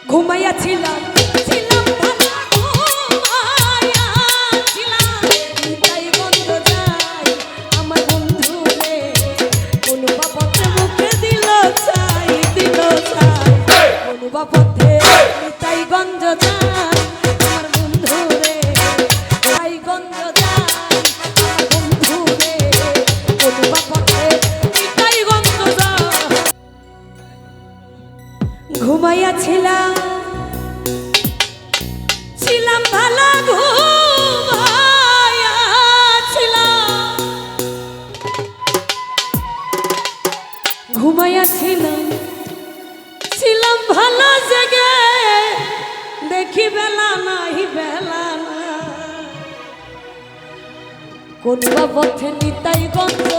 ঘুমাইয়াছিলাম ছিলাম ভালা ঘুমাইয়াছিলাম নিতাই গন্ধ যায় আমার বন্ধু রে কোন বাপতে মুখে দিল চাই কোন বাপতে নিতাই গন্ধ যায় আমার বন্ধু রে নিতাই গন্ধ যায় আমার বন্ধু রে কোন বাপতে নিতাই গন্ধ যায় ঘুমাইয়াছিলাম ছিলাম ভালা ঘুমাইয়াছিলাম ছিলাম ভালা জেগে দেখি বেলা নাহি বেলা না কোন পথে নিতাই গন্ধ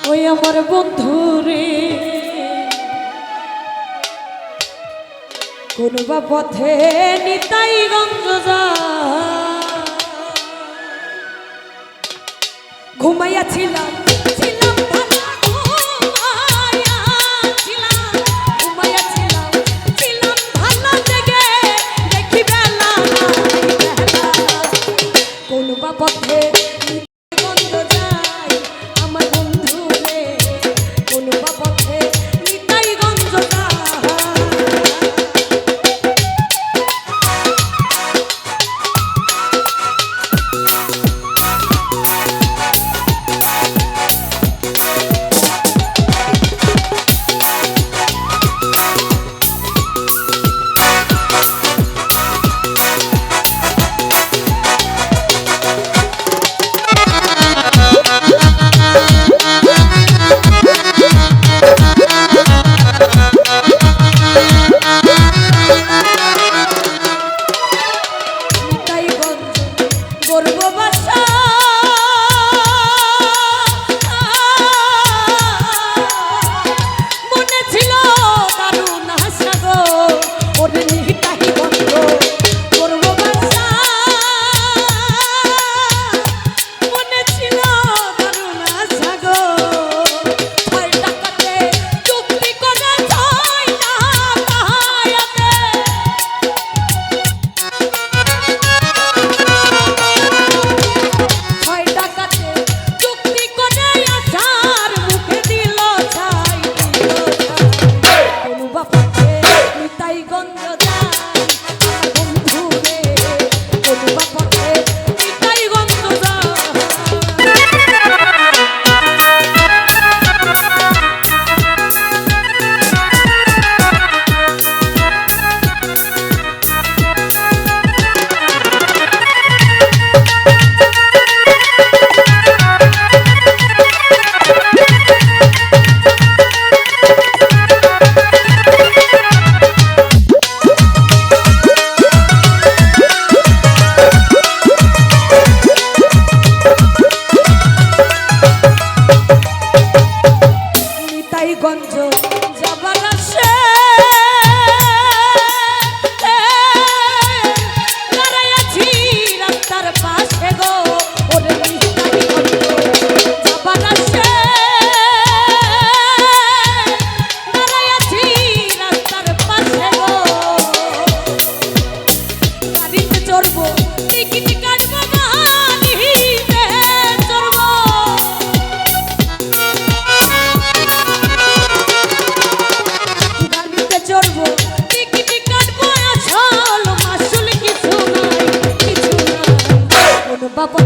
ওই আমার বন্ধু রে কোন পথে নিতাই গন্ধ ঘুমাইয়াছিলাম ছিলাম ভালা ঘুমাইয়াছিলাম ছিলাম ভালা জেগে দেখি বেলা কোন পথে গন্ধ যায় আমার বন্ধু রে কোন পথে নিতাই গন্ধ গঞ্জ যাবার আসে দাঁড়াইয়াছি রাস্তার পাশে গো ওরে নিতাই গঞ্জ যাবার আসে দাঁড়াইয়াছি রাস্তার পাশে গো গাড়িতে চড়বো টিকিট কাটবো গাড়িতে চড়বো চড়বো টিকিট কাটবো আসল মাসুল কিছু নাই কোন বাবা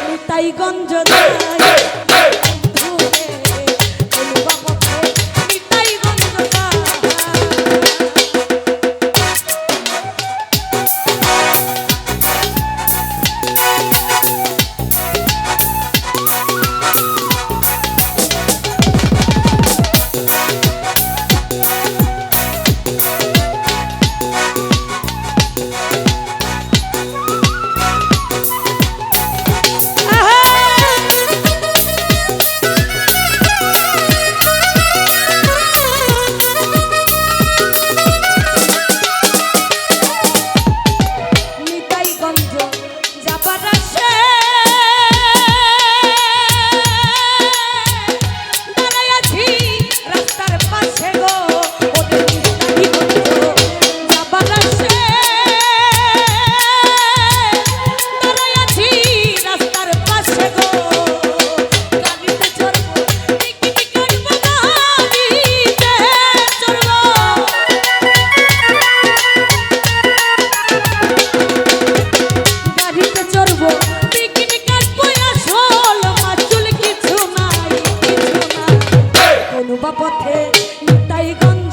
নিতাই গঞ্জ যায় কোন বাবা নিতাই গঞ্জ যায় পথে নিতাই গন্ধ